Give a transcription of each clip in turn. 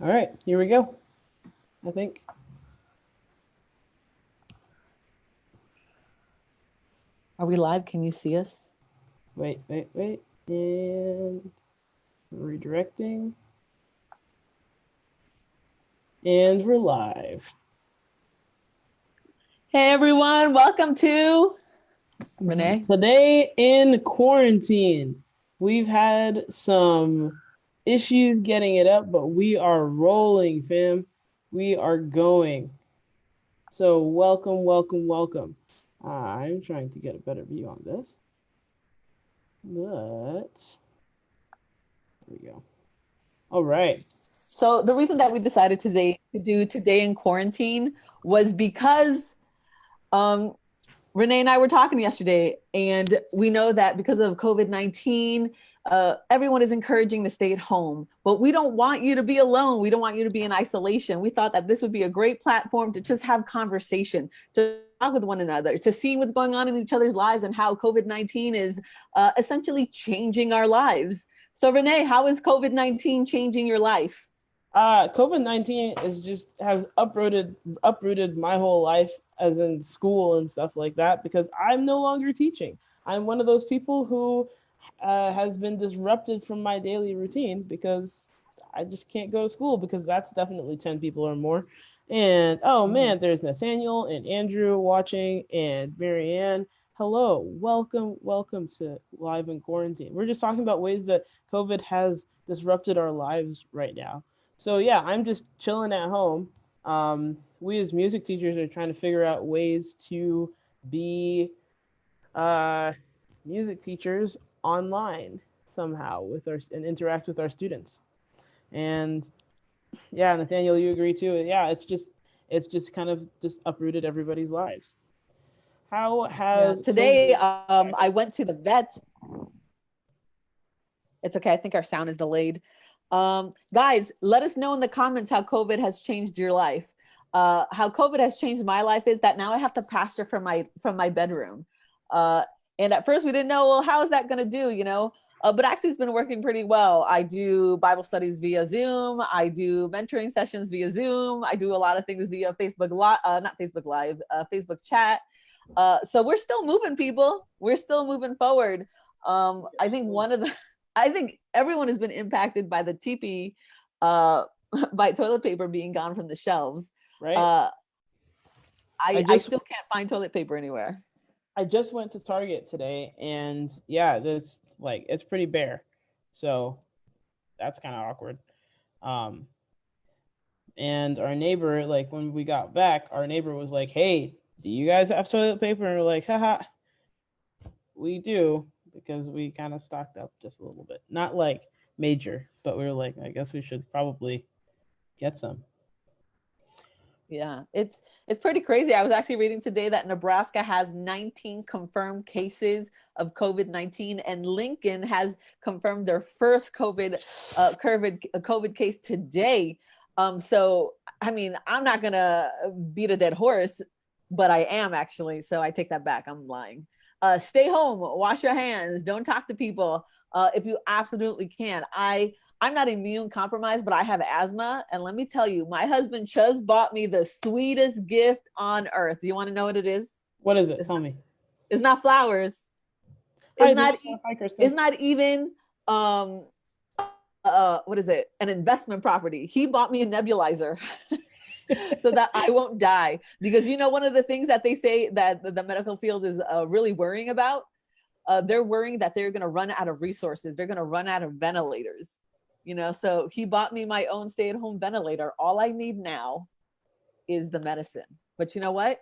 All right, here we go. I think. Are we live? Can you see us? Wait. And redirecting. And we're live. Hey everyone, welcome to Renae. Today in quarantine, we've had some issues getting it up, but we are rolling, fam. We are going. So, welcome. I'm trying to get a better view on this, but there we go. All right. So the reason that we decided today to do today in quarantine was because um, Renae and I were talking yesterday, and we know that because of COVID-19, everyone is encouraging to stay at home. But we don't want you to be alone. We don't want you to be in isolation. We thought that this would be a great platform to just have conversation, to talk with one another, to see what's going on in each other's lives and how COVID-19 is essentially changing our lives. So, Renae, how is COVID-19 changing your life? COVID-19 is just has uprooted my whole life, as in school and stuff like that, because I'm no longer teaching. I'm one of those people who has been disrupted from my daily routine because I just can't go to school because that's definitely 10 people or more. And oh Mhm. man, there's Nathaniel and Andrew watching and Marianne. Hello, welcome to Live in Quarantine. We're just talking about ways that COVID has disrupted our lives right now. So yeah, I'm just chilling at home. We as music teachers are trying to figure out ways to be uh, music teachers online somehow with our and interact with our students. And yeah, Nathaniel, you agree too? Yeah, it's just kind of just uprooted everybody's lives. How Yeah. has Today, COVID I impacted? went to the vet. It's okay. I think our sound is delayed. Guys, let us know in the comments how COVID has changed your life. How COVID has changed my life is that now I have to pastor from my bedroom. And at first we didn't know, well, how is that going to do? But actually it's been working pretty well. I do Bible studies via Zoom. I do mentoring sessions via Zoom. I do a lot of things via Facebook Live, not Facebook Live, Facebook chat. So we're still moving, people. We're still moving forward. I think one of the I think everyone has been impacted by the TP, uh, by toilet paper being gone from the shelves. Right? Uh, I I just still can't find toilet paper anywhere. I just went to Target today, and yeah, that's like it's pretty bare. So that's kind of awkward. Um, and our neighbor, like when we got back, our neighbor was like, "Hey, do you guys have toilet paper?" And we're like, "Haha, we do," because we kind of stocked up just a little bit, not like major, but we were like, I guess we should probably get some. Yeah, it's pretty crazy. I was actually reading today that Nebraska has 19 confirmed cases of COVID-19, and Lincoln has confirmed their first COVID case today. So I mean, I'm not gonna beat a dead horse, but I am actually. So I take that back. I'm lying. Stay home, wash your hands, don't talk to people if you absolutely can. I'm not immune compromised, but I have asthma. And let me tell you, my husband just bought me the sweetest gift on earth. Do you want to know what it is? What is it? It's Tell not, me. it's not flowers. It's Hi, not, Teresa. Hi, Kristen. it's not even, um, what is it? An investment property. He bought me a nebulizer so that I won't die. Because one of the things that they say that the medical field is really worrying about, they're worrying that they're going to run out of resources. They're going to run out of ventilators. So he bought me my own stay-at-home ventilator. All I need now is the medicine. But you know what?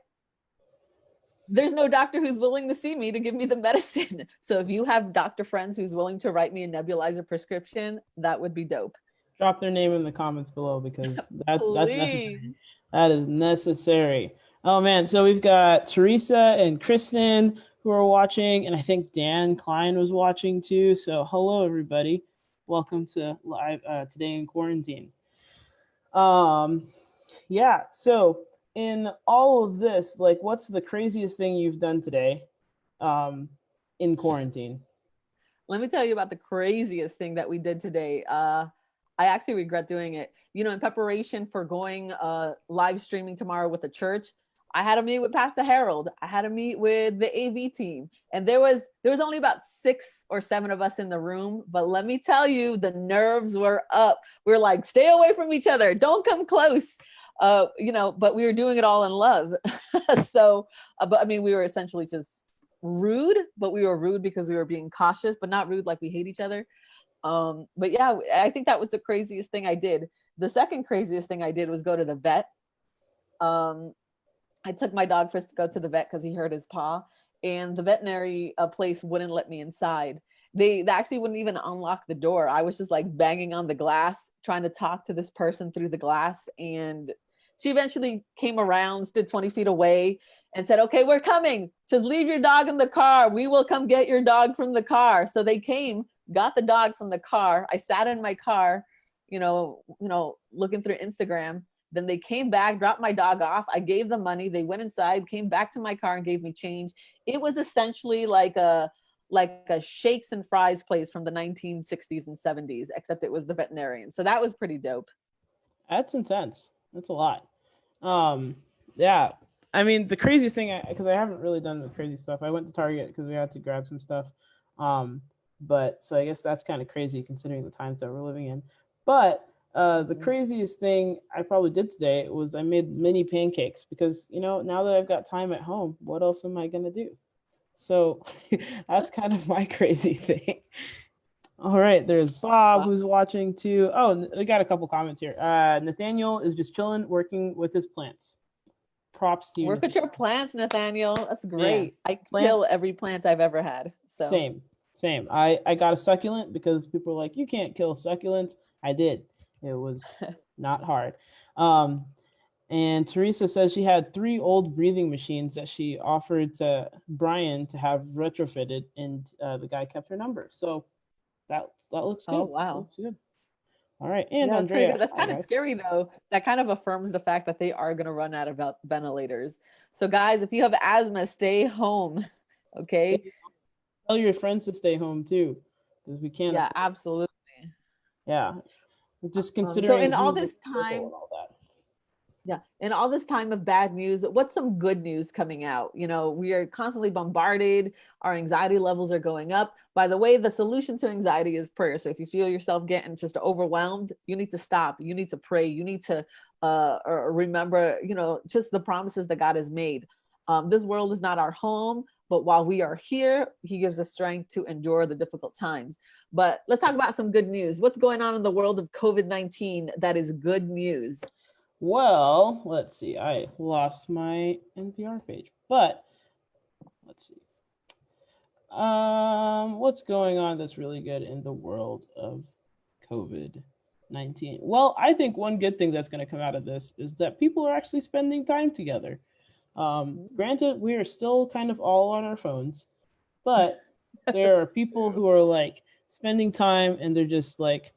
There's no doctor who's willing to see me to give me the medicine. So if you have doctor friends who's willing to write me a nebulizer prescription, that would be dope. Drop their name in the comments below because that's Please. necessary. That is necessary. Oh man, so we've got Teresa and Kristen who are watching, and I think Dan Klein was watching too. So hello everybody, welcome to live today in quarantine. Um, yeah. So in all of this, like, what's the craziest thing you've done today, um, in quarantine? Let me tell you about the craziest thing that we did today. I actually regret doing it. You know, in preparation for going live streaming tomorrow with the church, I had to meet with Pastor Harold. I had to meet with the AV team. And there was only about 6 or 7 of us in the room, but let me tell you, the nerves were up. We are like, stay away from each other. Don't come close. You know, but we were doing it all in love. So, but I mean, we were essentially just rude, but we were rude because we were being cautious, but not rude like we hate each other. But yeah, I think that was the craziest thing I did. The second craziest thing I did was go to the vet. um I took my dog first to go to the vet because he hurt his paw, and the veterinary place wouldn't let me inside. They actually wouldn't even unlock the door. I was just like banging on the glass trying to talk to this person through the glass, and she eventually came around, stood 20 feet away, and said, okay, we're coming, just leave your dog in the car, we will come get your dog from the car. So they came, got the dog from the car. I sat in my car, looking through Instagram. Then they came back, dropped my dog off. I gave them money. They went inside, came back to my car and gave me change. It was essentially like a shakes and fries place from the 1960s and 70s, except it was the veterinarian. So that was pretty dope. That's intense. That's a lot. Um, yeah. I mean, the craziest thing, because I haven't really done the crazy stuff. I went to Target because we had to grab some stuff. Um, but so I guess that's kind of crazy considering the times that we're living in. But the craziest thing I probably did today was I made mini pancakes because, now that I've got time at home, what else am I going to do? So that's kind of my crazy thing. All right, there's Bob who's watching too. Oh, we got a couple comments here. Nathaniel is just chilling, working with his plants. Props to you. Work with your plants, Nathaniel. That's great. I kill every plant I've ever had. So Same. I got a succulent because people are like, you can't kill succulents. I did. It was not hard. And Teresa says she had 3 old breathing machines that she offered to Brian to have retrofitted, and the guy kept her number. So that looks good. Oh, wow. Looks good. All right. And yeah, Andrea. That's kind of scary, though. That kind of affirms the fact that they are going to run out of ventilators. So, guys, if you have asthma, stay home. Okay. Tell your friends to stay home, too, because we can't. Yeah, absolutely. Yeah. Just considering. So, in all this time. Yeah. In all this time of bad news, what's some good news coming out? We are constantly bombarded. Our anxiety levels are going up. By the way, the solution to anxiety is prayer. So if you feel yourself getting just overwhelmed, you need to stop. You need to pray. You need to remember, just the promises that God has made. This world is not our home, but while we are here, he gives us strength to endure the difficult times. But let's talk about some good news. What's going on in the world of COVID-19 that is good news? Well, let's see. I lost my NPR page, but let's see. What's going on that's really good in the world of COVID-19? Well, I think one good thing that's going to come out of this is that people are actually spending time together. Granted, we are still kind of all on our phones, but there are people who are like spending time and they're just like,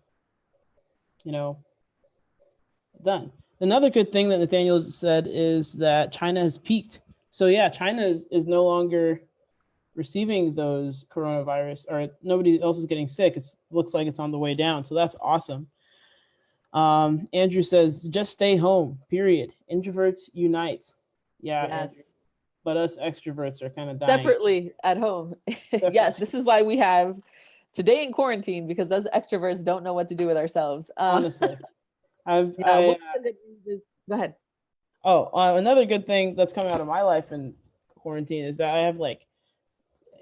done. Another good thing that Nathaniel said is that China has peaked. So yeah, China is no longer receiving those coronavirus, or nobody else is getting sick. It looks like it's on the way down. So that's awesome. Andrew says, just stay home, period. Introverts unite. Yeah. Yes. Andrew. But us extroverts are kind of dying. Separately at home. Yes, this is why we have today in quarantine, because us extroverts don't know what to do with ourselves. Honestly. Go ahead. Oh, another good thing that's coming out of my life in quarantine is that I have like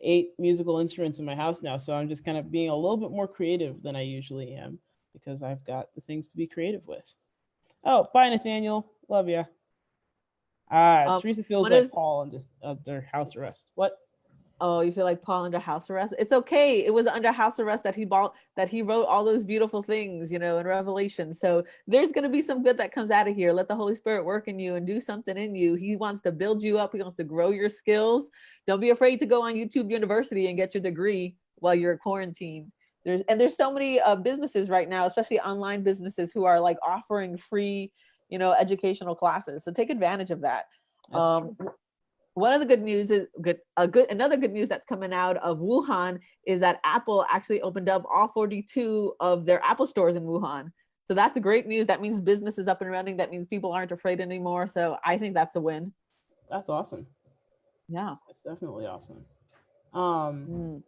8 musical instruments in my house now. So I'm just kind of being a little bit more creative than I usually am because I've got the things to be creative with. Oh, bye, Nathaniel. Love ya. Teresa feels like Paul under house arrest. What? Oh, you feel like Paul under house arrest? It's okay. It was under house arrest that he wrote all those beautiful things, in Revelation. So there's going to be some good that comes out of here. Let the Holy Spirit work in you and do something in you. He wants to build you up. He wants to grow your skills. Don't be afraid to go on YouTube University and get your degree while you're quarantined. There's so many businesses right now, especially online businesses, who are like offering free, educational classes. So take advantage of that. One of the good news is another good news that's coming out of Wuhan is that Apple actually opened up all 42 of their Apple stores in Wuhan. So that's great news. That means business is up and running. That means people aren't afraid anymore. So I think that's a win. That's awesome. Yeah. That's definitely awesome. Um, Mm.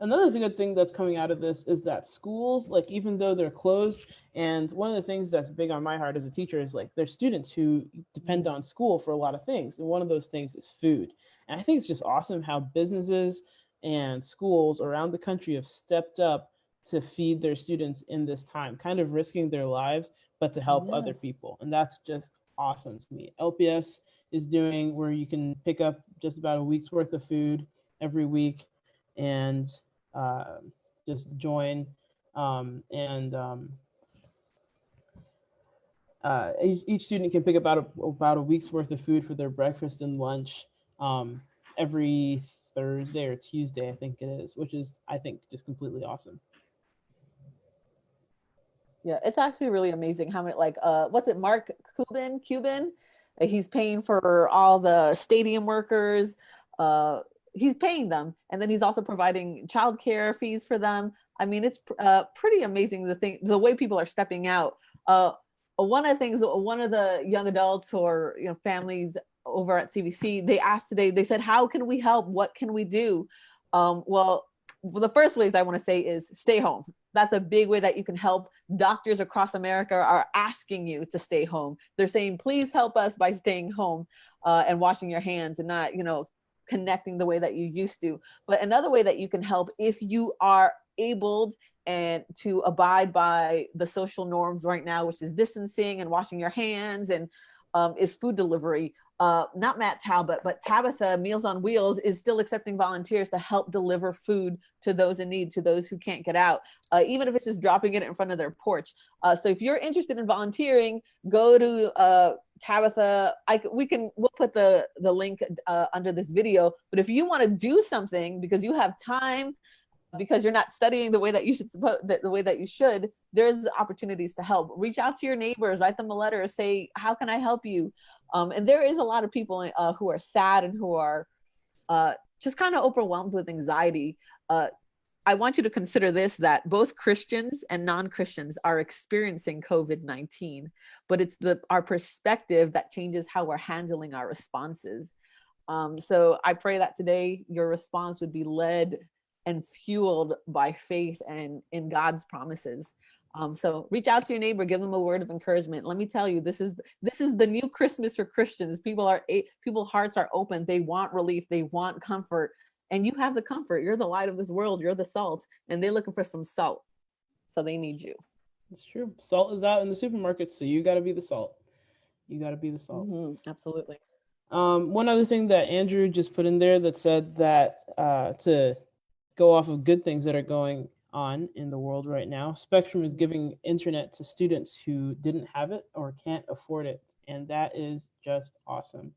Another good thing that's coming out of this is that schools, like even though they're closed, and one of the things that's big on my heart as a teacher is like there's students who depend on school for a lot of things, and one of those things is food. And I think it's just awesome how businesses and schools around the country have stepped up to feed their students in this time, kind of risking their lives, but to help other Yes. people. And that's just awesome to me. LPS is doing where you can pick up just about a week's worth of food every week and uh, just join and each student can pick about a week's worth of food for their breakfast and lunch um, every Thursday or Tuesday, I think it is, which is, I think, just completely awesome. Yeah, it's actually really amazing how many like what's it, Mark Cuban? He's paying for all the stadium workers. He's paying them, and then he's also providing childcare fees for them. I mean, it's pretty amazing the way people are stepping out. One of the things, one of the young adults or families over at CBC, they asked today. They said, "How can we help? What can we do?" Well, the first ways I want to say is stay home. That's a big way that you can help. Doctors across America are asking you to stay home. They're saying, please help us by staying home and washing your hands and not, connecting the way that you used to. But another way that you can help, if you are able and to abide by the social norms right now, which is distancing and washing your hands, and is food delivery. Not Matt Talbot, but Tabitha Meals on Wheels is still accepting volunteers to help deliver food to those in need, to those who can't get out, even if it's just dropping it in front of their porch. So if you're interested in volunteering, go to Tabitha. We'll put the link under this video. But if you want to do something because you have time, because you're not studying the way that you should the way that you should, there's opportunities to help. Reach out to your neighbors, write them a letter, say, how can I help you? And there is a lot of people who are sad and who are just kind of overwhelmed with anxiety. I want you to consider this, that both Christians and non-Christians are experiencing COVID-19, but it's our perspective that changes how we're handling our responses. So I pray that today your response would be led and fueled by faith and in God's promises. So reach out to your neighbor, give them a word of encouragement. Let me tell you, this is the new Christmas for Christians. People's hearts are open. They want relief. They want comfort. And you have the comfort. You're the light of this world. You're the salt. And they're looking for some salt. So they need you. It's true. Salt is out in the supermarket, so you got to be the salt. You got to be the salt. Mm-hmm, absolutely. One other thing that Andrew just put in there that said that to go off of good things that are going on in the world right now, Spectrum is giving internet to students who didn't have it or can't afford it, and that is just awesome.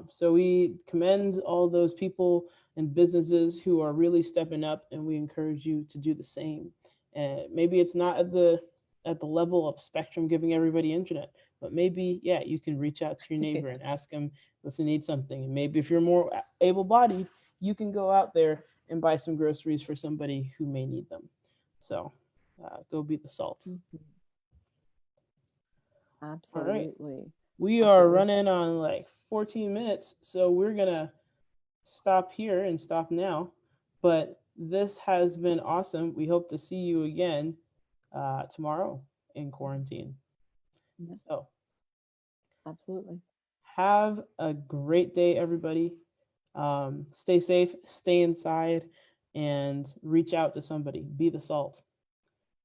So we commend all those people and businesses who are really stepping up, and we encourage you to do the same. And maybe it's not at the level of Spectrum giving everybody internet, but maybe you can reach out to your neighbor and ask them if they need something. And maybe if you're more able-bodied, you can go out there and buy some groceries for somebody who may need them. So go be the salt. Absolutely. All right. We are running on like 14 minutes, so we're going to stop here and stop now. But this has been awesome. We hope to see you again tomorrow in quarantine. Yeah. So, absolutely. Have a great day, everybody. Stay safe, stay inside, and reach out to somebody. Be the salt.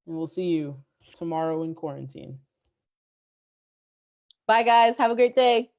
And we'll see you tomorrow in quarantine. Bye, guys. Have a great day.